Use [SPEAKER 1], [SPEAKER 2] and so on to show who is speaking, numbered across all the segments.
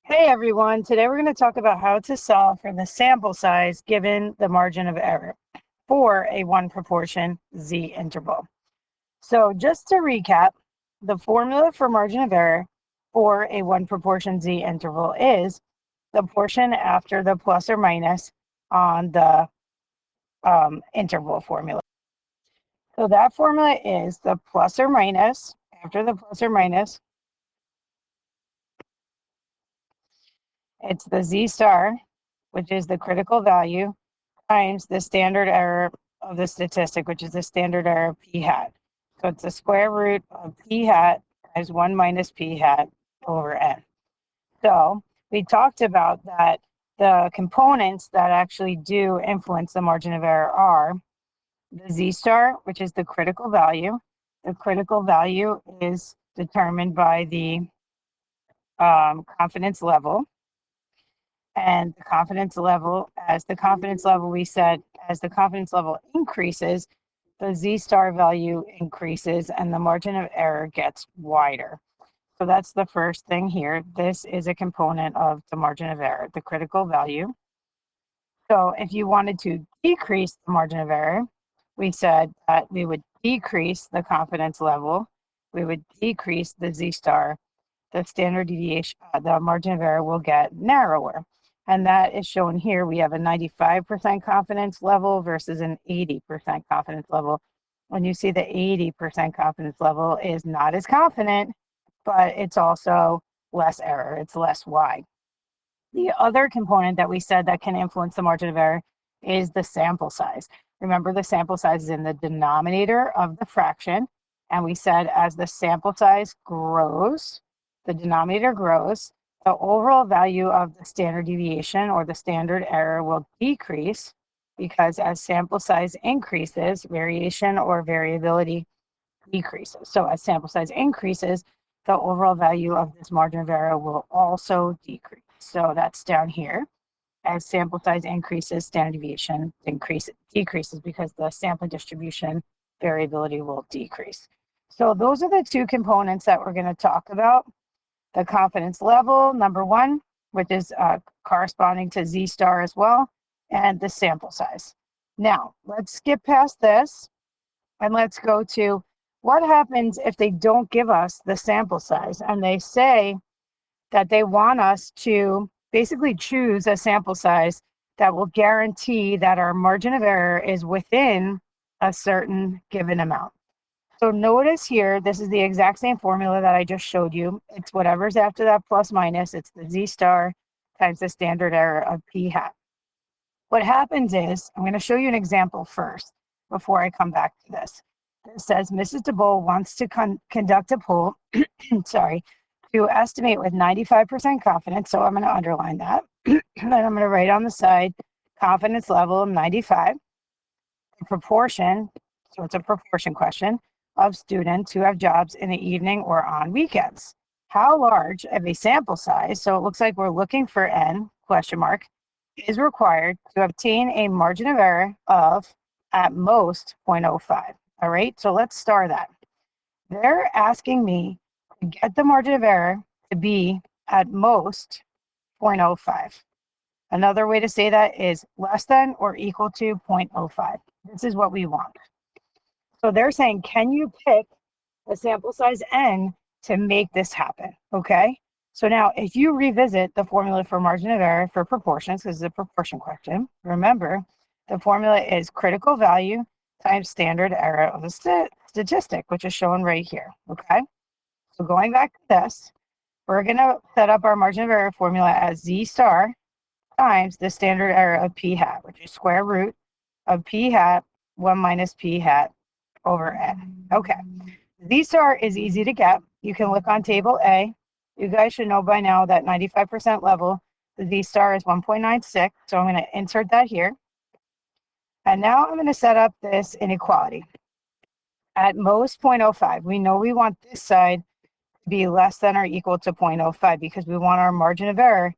[SPEAKER 1] Hey everyone, today we're going to talk about how to solve for the sample size given the margin of error for a one proportion Z interval. So just to recap, the formula for margin of error for a one proportion Z interval is the portion after the plus or minus on the interval formula. So that formula is the plus or minus, after the plus or minus, it's the Z star, which is the critical value, times the standard error of the statistic, which is the standard error of p hat. So it's the square root of p hat times 1 minus p hat over n. So we talked about that the components that actually do influence the margin of error are the z star, which is the critical value. The critical value is determined by the confidence level. And the confidence level, as the confidence level, we said, as the confidence level increases, the Z star value increases and the margin of error gets wider. So that's the first thing here. This is a component of the margin of error, the critical value. So if you wanted to decrease the margin of error, we said that we would decrease the confidence level, we would decrease the Z star, the standard deviation, the margin of error will get narrower. And that is shown here. We have a 95% confidence level versus an 80% confidence level. When you see the 80% confidence level is not as confident, but it's also less error, it's less wide. The other component that we said that can influence the margin of error is the sample size. Remember, the sample size is in the denominator of the fraction. And we said as the sample size grows, the denominator grows, the overall value of the standard deviation or the standard error will decrease because as sample size increases, variation or variability decreases. So as sample size increases, the overall value of this margin of error will also decrease. So that's down here. As sample size increases, standard deviation decreases because the sampling distribution variability will decrease. So those are the two components that we're going to talk about. The confidence level, number one, which is corresponding to Z star as well, and the sample size. Now, let's skip past this and let's go to what happens if they don't give us the sample size and they say that they want us to basically choose a sample size that will guarantee that our margin of error is within a certain given amount. So notice here, this is the exact same formula that I just showed you. It's whatever's after that plus minus, it's the Z star times the standard error of p hat. What happens is, I'm going to show you an example first before I come back to this. It says Mrs. DeBoll wants to conduct a poll, sorry, to estimate with 95% confidence. So I'm going to underline that. Then I'm going to write on the side, confidence level of 95, the proportion, so it's a proportion question, of students who have jobs in the evening or on weekends. How large of a sample size, so it looks like we're looking for n, question mark, is required to obtain a margin of error of at most 0.05. All right, so let's star that. They're asking me to get the margin of error to be at most 0.05. Another way to say that is less than or equal to 0.05. This is what we want. So they're saying, can you pick a sample size n to make this happen? Okay. So now if you revisit the formula for margin of error for proportions, because it's a proportion question, remember the formula is critical value times standard error of the statistic, which is shown right here. Okay. So going back to this, we're going to set up our margin of error formula as Z star times the standard error of p hat, which is square root of p hat 1 minus p hat over n. Okay. Z star is easy to get. You can look on table A. You guys should know by now that 95% level, the Z star is 1.96. So I'm going to insert that here. And now I'm going to set up this inequality. At most 0.05. We know we want this side to be less than or equal to 0.05 because we want our margin of error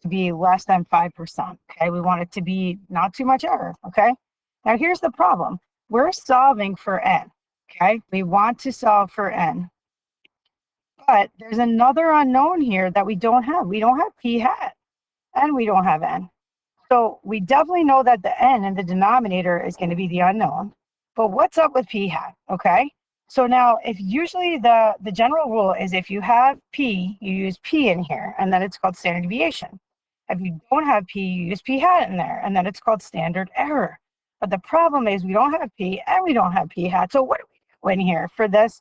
[SPEAKER 1] to be less than 5%. Okay. We want it to be not too much error. Okay. Now here's the problem. We're solving for n. Okay, we want to solve for n, But there's another unknown here that we don't have. We don't have p hat and we don't have n. So we definitely know that the n in the denominator is going to be the unknown. But what's up with p hat? Okay. So now if usually the general rule is if you have p, you use p in here, and then it's called standard deviation. If you don't have p, you use p hat in there, and then it's called standard error. But the problem is we don't have p and we don't have p hat. So what do we do in here for this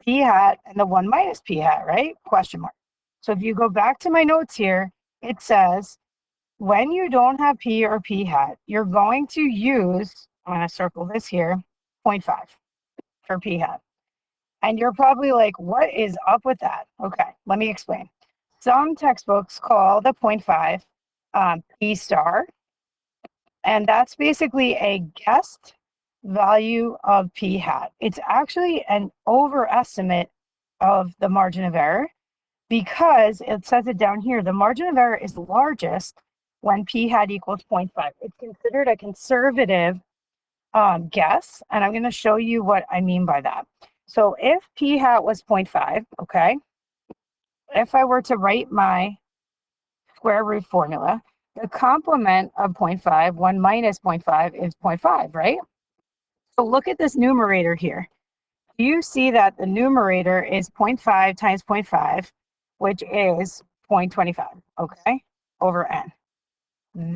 [SPEAKER 1] p hat and the 1 minus p hat, right? Question mark. So if you go back to my notes here, it says when you don't have p or p hat, you're going to use, I'm going to circle this here, 0.5 for p hat. And you're probably like, what is up with that? Okay, let me explain. Some textbooks call the 0.5 p star, and that's basically a guessed value of p hat. It's actually an overestimate of the margin of error because it says it down here, the margin of error is largest when p hat equals 0.5. It's considered a conservative guess, and I'm going to show you what I mean by that. So if p hat was 0.5, okay, if I were to write my square root formula, the complement of 0.5, 1 minus 0.5 is 0.5, right? So look at this numerator here. You see that the numerator is 0.5 times 0.5, which is 0.25, okay, over n.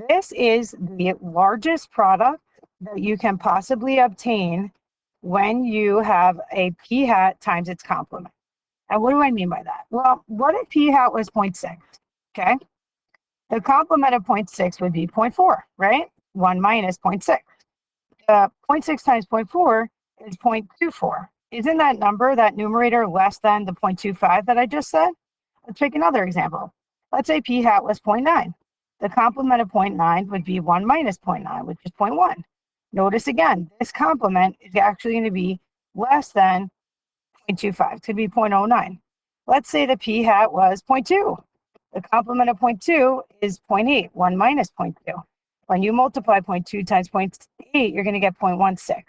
[SPEAKER 1] This is the largest product that you can possibly obtain when you have a p hat times its complement. And what do I mean by that? Well, what if p hat was 0.6, okay? The complement of 0.6 would be 0.4, right? 1 minus 0.6. 0.6 times 0.4 is 0.24. Isn't that number, that numerator, less than the 0.25 that I just said? Let's take another example. Let's say p hat was 0.9. The complement of 0.9 would be 1 minus 0.9, which is 0.1. Notice again, this complement is actually going to be less than 0.25, to be 0.09. Let's say the p hat was 0.2. The complement of 0.2 is 0.8, 1 minus 0.2. When you multiply 0.2 times 0.8, you're going to get 0.16.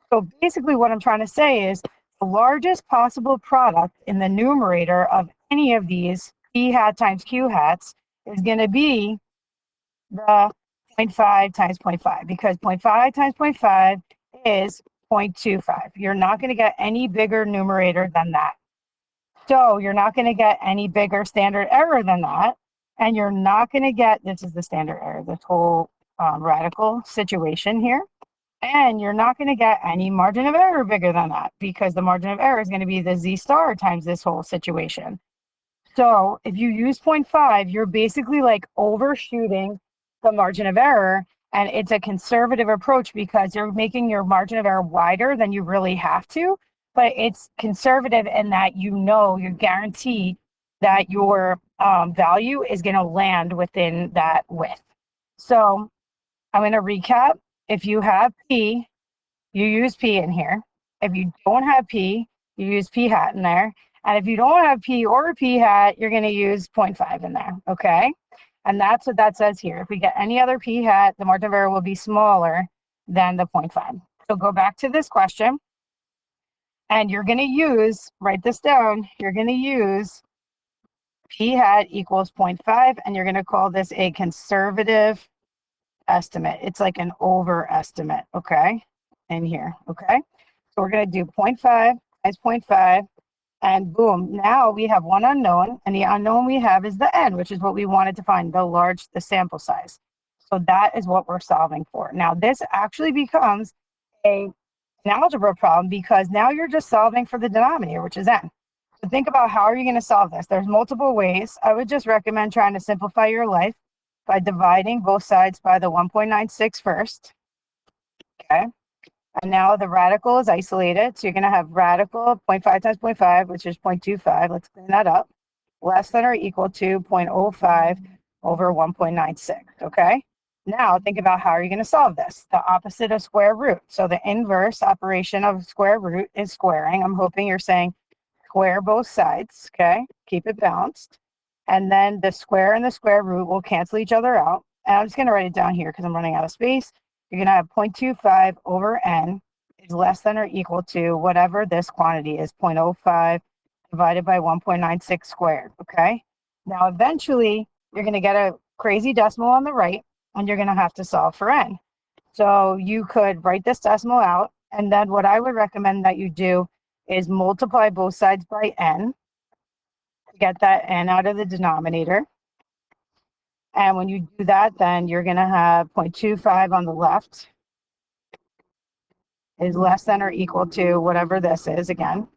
[SPEAKER 1] So basically what I'm trying to say is the largest possible product in the numerator of any of these p hat times q hats is going to be the 0.5 times 0.5, because 0.5 times 0.5 is 0.25. You're not going to get any bigger numerator than that. So you're not going to get any bigger standard error than that. And you're not going to get, this is the standard error, this whole radical situation here. And you're not going to get any margin of error bigger than that, because the margin of error is going to be the z star times this whole situation. So if you use 0.5, you're basically like overshooting the margin of error. And it's a conservative approach because you're making your margin of error wider than you really have to. But it's conservative in that you're guaranteed that your value is going to land within that width. So I'm going to recap. If you have p, you use p in here. If you don't have p, you use p hat in there. And if you don't have p or p hat, you're going to use 0.5 in there, okay? And that's what that says here. If we get any other p hat, the margin of error will be smaller than the 0.5. So go back to this question. And you're going to use, write this down, you're going to use p hat equals 0.5, and you're going to call this a conservative estimate. It's like an overestimate, okay, in here, okay? So we're going to do 0.5 times 0.5, and boom, now we have one unknown, and the unknown we have is the n, which is what we wanted to find, the sample size. So that is what we're solving for. Now this actually becomes an algebra problem because now you're just solving for the denominator, which is n. So think about how are you going to solve this? There's multiple ways. I would just recommend trying to simplify your life by dividing both sides by the 1.96 first. Okay. And now the radical is isolated. So you're going to have radical 0.5 times 0.5, which is 0.25. Let's clean that up. Less than or equal to 0.05 over 1.96. Okay. Now think about how are you going to solve this? The opposite of square root. So the inverse operation of square root is squaring. I'm hoping you're saying square both sides. Okay. Keep it balanced. And then the square and the square root will cancel each other out. And I'm just going to write it down here because I'm running out of space. You're going to have 0.25 over n is less than or equal to whatever this quantity is, 0.05 divided by 1.96 squared, okay? Now, eventually, you're going to get a crazy decimal on the right, and you're going to have to solve for n. So you could write this decimal out, and then what I would recommend that you do is multiply both sides by n to get that n out of the denominator. And when you do that, then you're going to have 0.25 on the left is less than or equal to whatever this is again.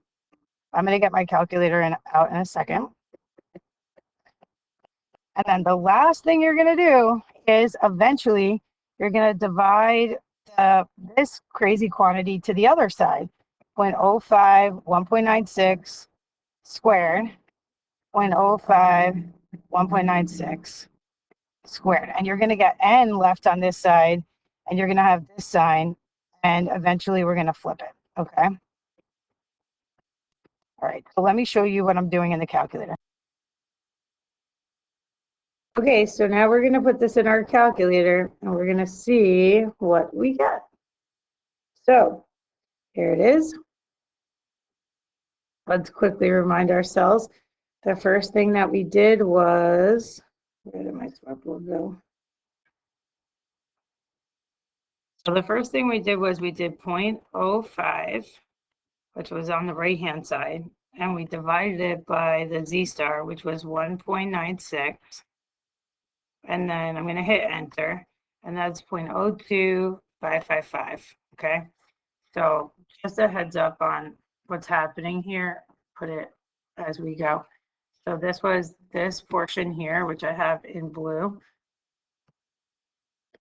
[SPEAKER 1] I'm going to get my calculator out in a second. And then the last thing you're going to do is eventually you're going to divide this crazy quantity to the other side. 0.05, 1.96 squared, 0.05, 1.96 squared. And you're going to get n left on this side, and you're going to have this sign, and eventually we're going to flip it, okay? All right, so let me show you what I'm doing in the calculator. Okay, so now we're going to put this in our calculator, and we're going to see what we get. So here it is. Let's quickly remind ourselves. The first thing that we did was, where did my smartboard go? So the first thing we did was we did 0.05, which was on the right-hand side, and we divided it by the z-star, which was 1.96. And then I'm going to hit enter, and that's 0.02555, okay? So just a heads up on what's happening here, put it as we go. So this was this portion here, which I have in blue.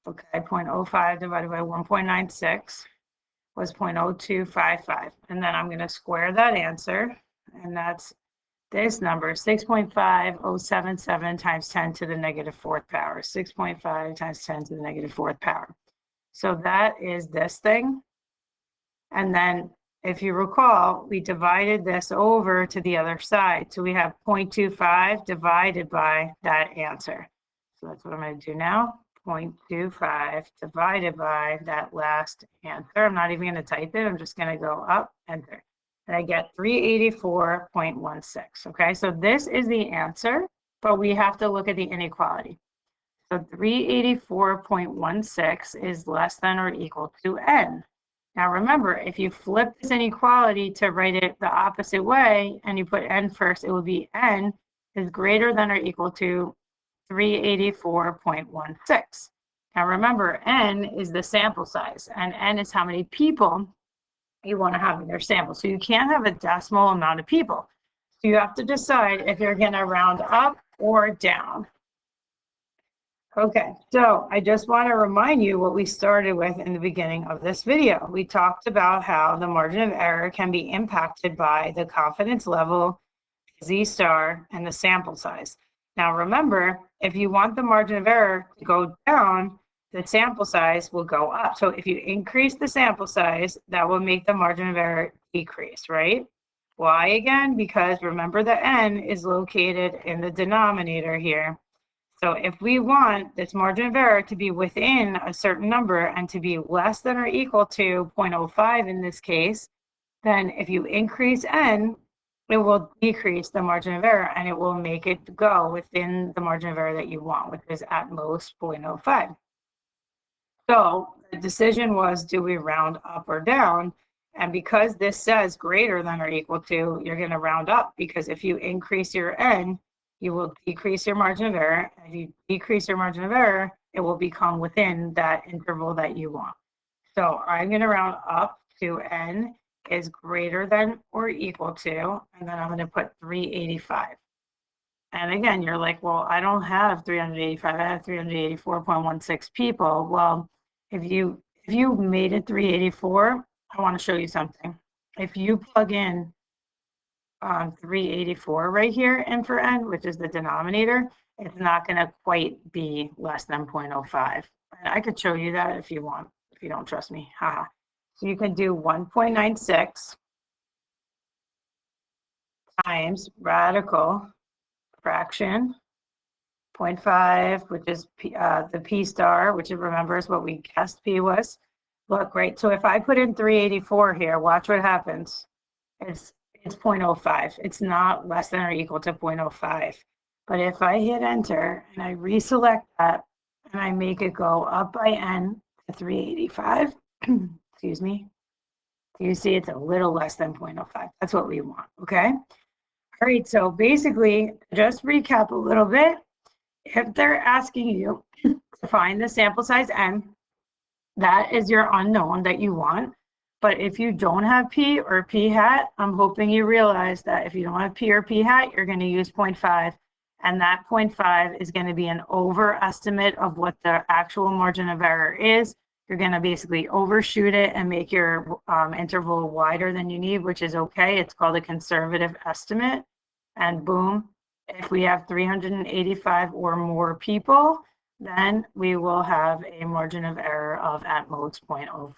[SPEAKER 1] Okay, 0.05 divided by 1.96 was 0.0255. And then I'm going to square that answer, and that's this number, 6.5077 times 10 to the negative fourth power, 6.5 times 10 to the negative fourth power. So that is this thing. And then if you recall, we divided this over to the other side. So we have 0.25 divided by that answer. So that's what I'm going to do now. 0.25 divided by that last answer. I'm not even going to type it. I'm just going to go up, enter. And I get 384.16. Okay, so this is the answer, but we have to look at the inequality. So 384.16 is less than or equal to n. Now remember, if you flip this inequality to write it the opposite way and you put n first, it would be n is greater than or equal to 384.16. Now remember, n is the sample size, and n is how many people you want to have in your sample. So you can't have a decimal amount of people. So you have to decide if you're going to round up or down. Okay, so I just want to remind you what we started with in the beginning of this video. We talked about how the margin of error can be impacted by the confidence level, z-star, and the sample size. Now remember, if you want the margin of error to go down, the sample size will go up. So if you increase the sample size, that will make the margin of error decrease, right? Why again? Because remember the n is located in the denominator here. So if we want this margin of error to be within a certain number and to be less than or equal to 0.05 in this case, then if you increase n, it will decrease the margin of error and it will make it go within the margin of error that you want, which is at most 0.05. So the decision was, do we round up or down? And because this says greater than or equal to, you're going to round up, because if you increase your n, you will decrease your margin of error. If you decrease your margin of error, it will become within that interval that you want. So I'm going to round up to n is greater than or equal to, and then I'm going to put 385. And again, you're like, well, I don't have 385, I have 384.16 people. Well, if you made it 384, I want to show you something. If you plug in 384 right here in for n, which is the denominator, it's not going to quite be less than 0.05. And I could show you that if you want, if you don't trust me. Haha. So you can do 1.96 times radical fraction 0.5, which is the p star, which remember is what we guessed p was. Look, right, so if I put in 384 here, watch what happens. it's 0.05. It's not less than or equal to 0.05. But if I hit enter and I reselect that and I make it go up by n to 385, excuse me, you see it's a little less than 0.05. That's what we want, okay? All right, so basically, just recap a little bit. If they're asking you to find the sample size n, that is your unknown that you want. But if you don't have p or p hat, I'm hoping you realize that if you don't have p or p hat, you're going to use 0.5. And that 0.5 is going to be an overestimate of what the actual margin of error is. You're going to basically overshoot it and make your interval wider than you need, which is okay. It's called a conservative estimate. And boom, if we have 385 or more people, then we will have a margin of error of at most 0.05.